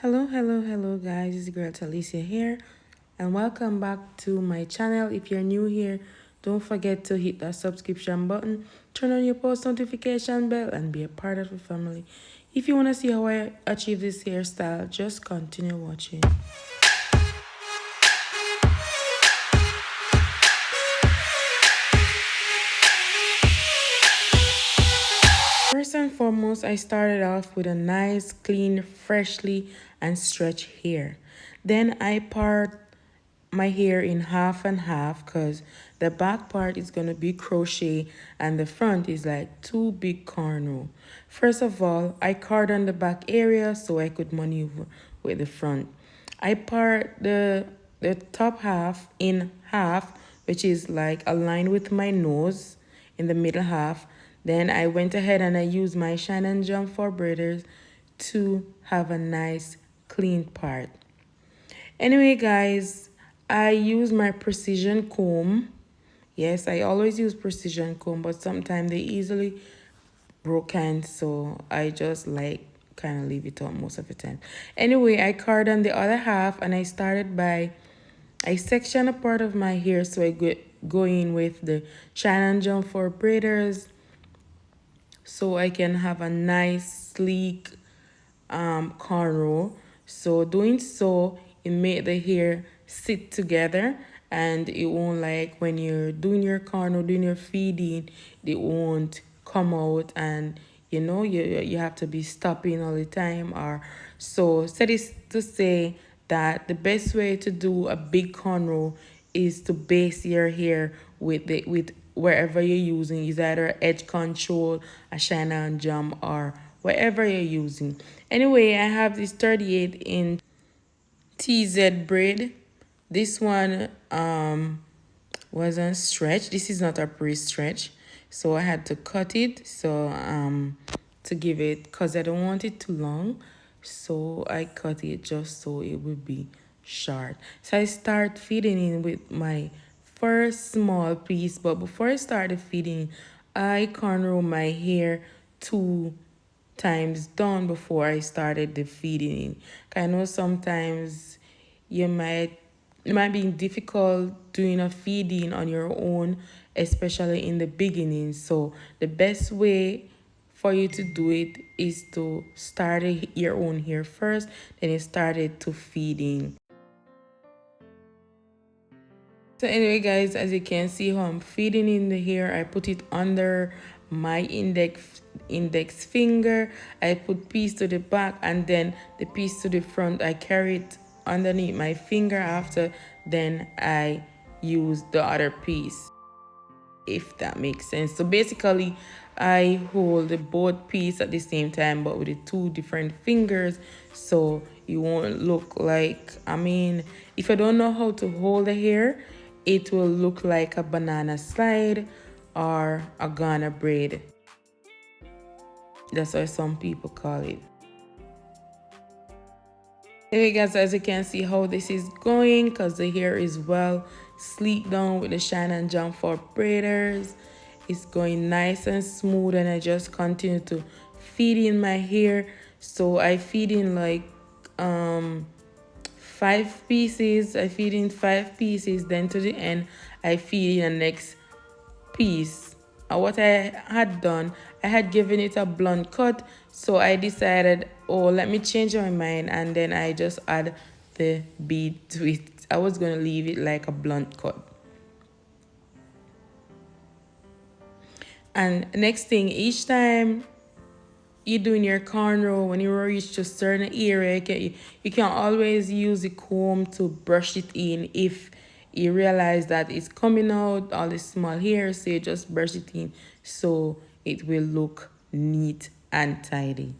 Hello guys, it's girl Talicia here and welcome back to my channel. If you're new here, don't forget to hit that subscription button, turn on your post notification bell and be a part of the family. If you want to see how I achieve this hairstyle, just continue watching. First and foremost, I started off with a nice, clean, freshly and stretched hair. Then I part my hair in half and half because the back part is going to be crochet and the front is like two big cornrow. First of all, I cordon the back area so I could maneuver with the front. I part the top half in half, which is like aligned with my nose in the middle half. Then I went ahead and I used my shine and jump for braiders to have a nice clean part. Anyway, guys, I use my precision comb. Yes, I always use precision comb, but sometimes they easily broken, so I just like kind of leave it on most of the time. Anyway, I cordon the other half and I started by I section a part of my hair so I go in with the shine and jump for braiders so I can have a nice sleek cornrow. So doing so, it made the hair sit together and it won't, like when you're doing your cornrow, doing your feeding, it won't come out and you have to be stopping all the time. Or so said is to say that the best way to do a big cornrow is to base your hair with wherever you're using, is either edge control, a shine and jump, or whatever you're using. Anyway, I have this 38-inch TZ braid. This one wasn't stretched. This is not a pre-stretch, so I had to cut it to give it, because I don't want it too long, so I cut it just so it would be short. So I start feeding in with my first small piece, but before I started feeding, I cornrow my hair 2 times down before I started the feeding. I know sometimes you might it might be difficult doing a feeding on your own, especially in the beginning. So the best way for you to do it is to start your own hair first, then you started to feeding. So anyway, guys, as you can see how I'm feeding in the hair, I put it under my index finger. I put piece to the back and then the piece to the front. I carry it underneath my finger after, then I use the other piece, if that makes sense. So basically, I hold both pieces at the same time, but with the 2 different fingers, so you won't look like, if I don't know how to hold the hair, it will look like a banana slide or a Ghana braid. That's what some people call it. Anyway, guys, as you can see how this is going, because the hair is well sleek down with the shine and jump for braiders. It's going nice and smooth, and I just continue to feed in my hair. So I feed in like 5 pieces. I feed in 5 pieces, then to the end I feed in the next piece. What I had done, I had given it a blunt cut, so I decided, oh, let me change my mind, and then I just add the bead to it. I was going to leave it like a blunt cut. And next thing, each time you're doing your cornrow, when you reach to a certain area, you can always use the comb to brush it in if you realize that it's coming out all the small hair, so you just brush it in so it will look neat and tidy.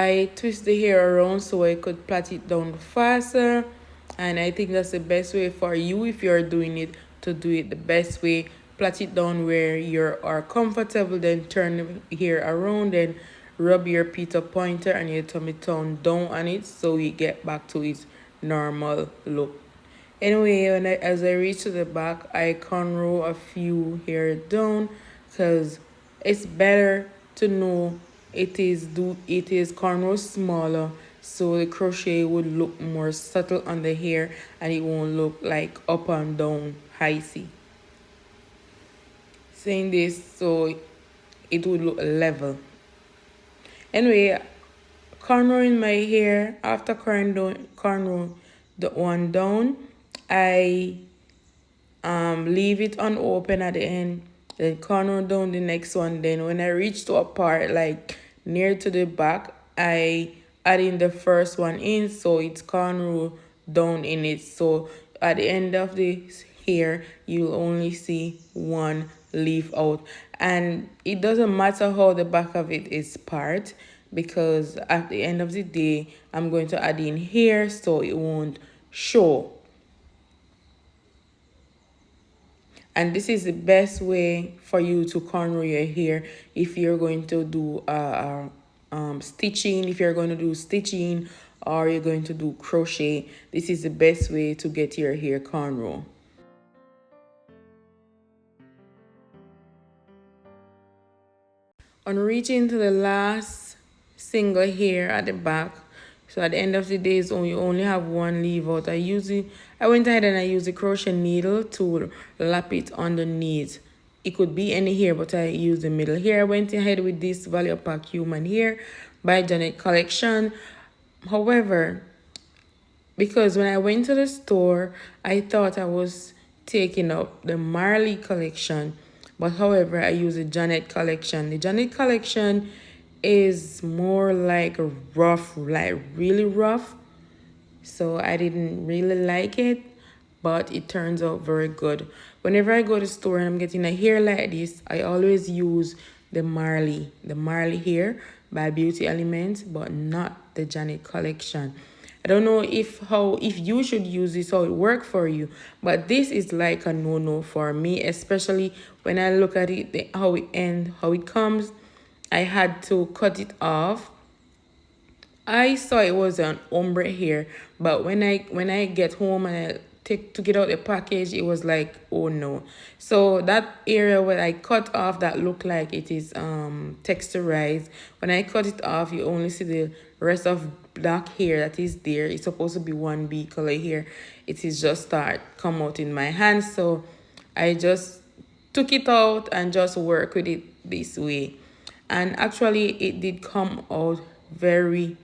I twist the hair around so I could plait it down faster. And I think that's the best way for you if you're doing it to do it the best way. Plait it down where you are comfortable, then turn the hair around, then rub your pita pointer and your tummy tone down on it so you get back to its normal look. Anyway, as I reach to the back, I cornrow a few hair down because it's better to know it is cornrow smaller so the crochet would look more subtle on the hair and it won't look like up and down icy. Saying this so it would look level. Anyway, cornrowing my hair after cornrow the one down, I leave it unopened at the end, then corner down the next one. Then when I reach to a part like near to the back, I add in the first one in so it's corner down in it, so at the end of this hair you'll only see one leaf out. And it doesn't matter how the back of it is part, because at the end of the day I'm going to add in hair so it won't show. And this is the best way for you to corner your hair if you're going to do stitching, if you're going to do stitching or you're going to do crochet. This is the best way to get your hair cornrow. On reaching to the last single hair at the back, so at the end of the day you only have one leaf out. I went ahead and I used a crochet needle to lap it underneath. It could be any hair, but I used the middle here. I went ahead with this Value Pack Human Hair by Janet Collection. However, because when I went to the store, I thought I was taking up the Marley collection. But however, I use the Janet collection. The Janet collection is more like a rough, like really rough. So I didn't really like it, but it turns out very good. Whenever I go to the store and I'm getting a hair like this, I always use the Marley hair by Beauty Elements, but not the Janet collection. I don't know if you should use this, how it work for you, but this is like a no for me, especially when I look at it, how it comes. I had to cut it off. I saw it was an ombre hair, but when I get home and I took it out the package, it was like, oh no. So that area where I cut off that looked like it is texturized, when I cut it off, you only see the rest of black hair that is there. It's supposed to be 1B color hair. It is just start come out in my hand, so I just took it out and just work with it this way. And actually it did come out very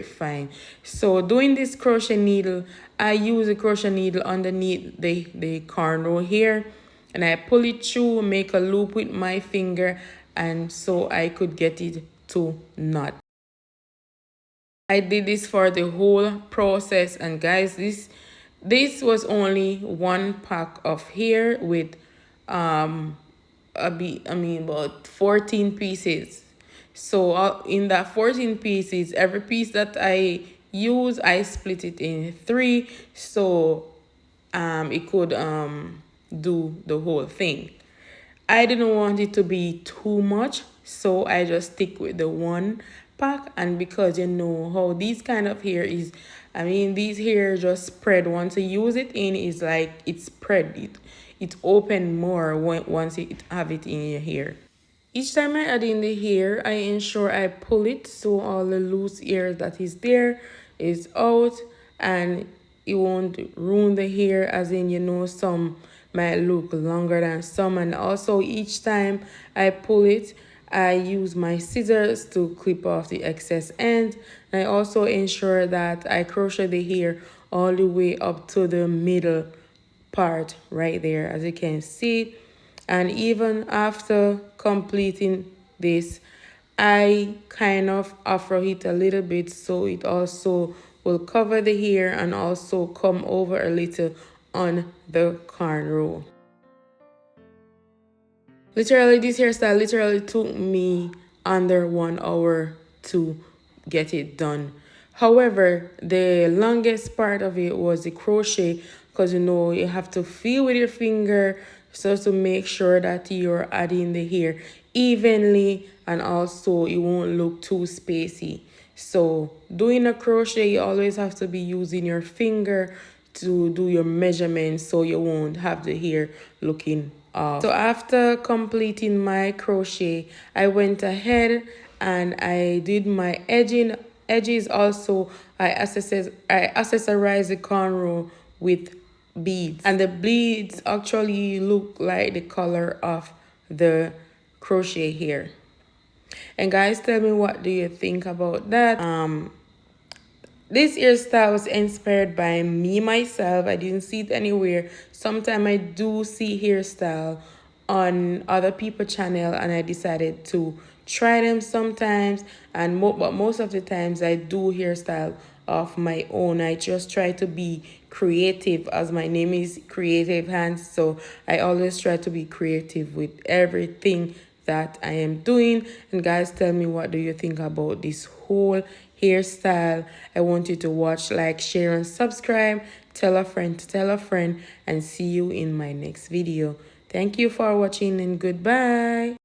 fine. So doing this crochet needle, I use a crochet needle underneath the cornrow here, and I pull it through, make a loop with my finger, and so I could get it to knot. I did this for the whole process, and guys, this was only one pack of hair with about 14 pieces. So in that 14 pieces, every piece that I use, I split it in 3 so it could do the whole thing. I didn't want it to be too much, so I just stick with the one pack. And because you know how these kind of hair is, these hair just spread. Once you use it in, is like it spread it open more once you have it in your hair. Each time I add in the hair, I ensure I pull it so all the loose hair that is there is out, and it won't ruin the hair, as in, some might look longer than some. And also each time I pull it, I use my scissors to clip off the excess end. And I also ensure that I crochet the hair all the way up to the middle part right there, as you can see. And even after completing this, I kind of afro it a little bit so it also will cover the hair and also come over a little on the cornrow. Literally, this hairstyle literally took me under 1 hour to get it done. However, the longest part of it was the crochet, because you know you have to feel with your finger so to make sure that you're adding the hair evenly and also it won't look too spacey. So doing a crochet, you always have to be using your finger to do your measurements so you won't have the hair looking off. So after completing my crochet, I went ahead and I did my edges also. I accessorized the cornrow with beads, and the beads actually look like the color of the crochet here. And guys, tell me, what do you think about that? This hairstyle was inspired by me myself. I didn't see it anywhere. Sometimes I do see hairstyle on other people's channel and I decided to try them sometimes, and but most of the times I do hairstyle of my own. I just try to be creative, as my name is Creative Hands, so I always try to be creative with everything that I am doing. And guys, tell me, what do you think about this whole hairstyle? I want you to watch, like, share, and subscribe. Tell a friend to tell a friend, and see you in my next video. Thank you for watching and goodbye.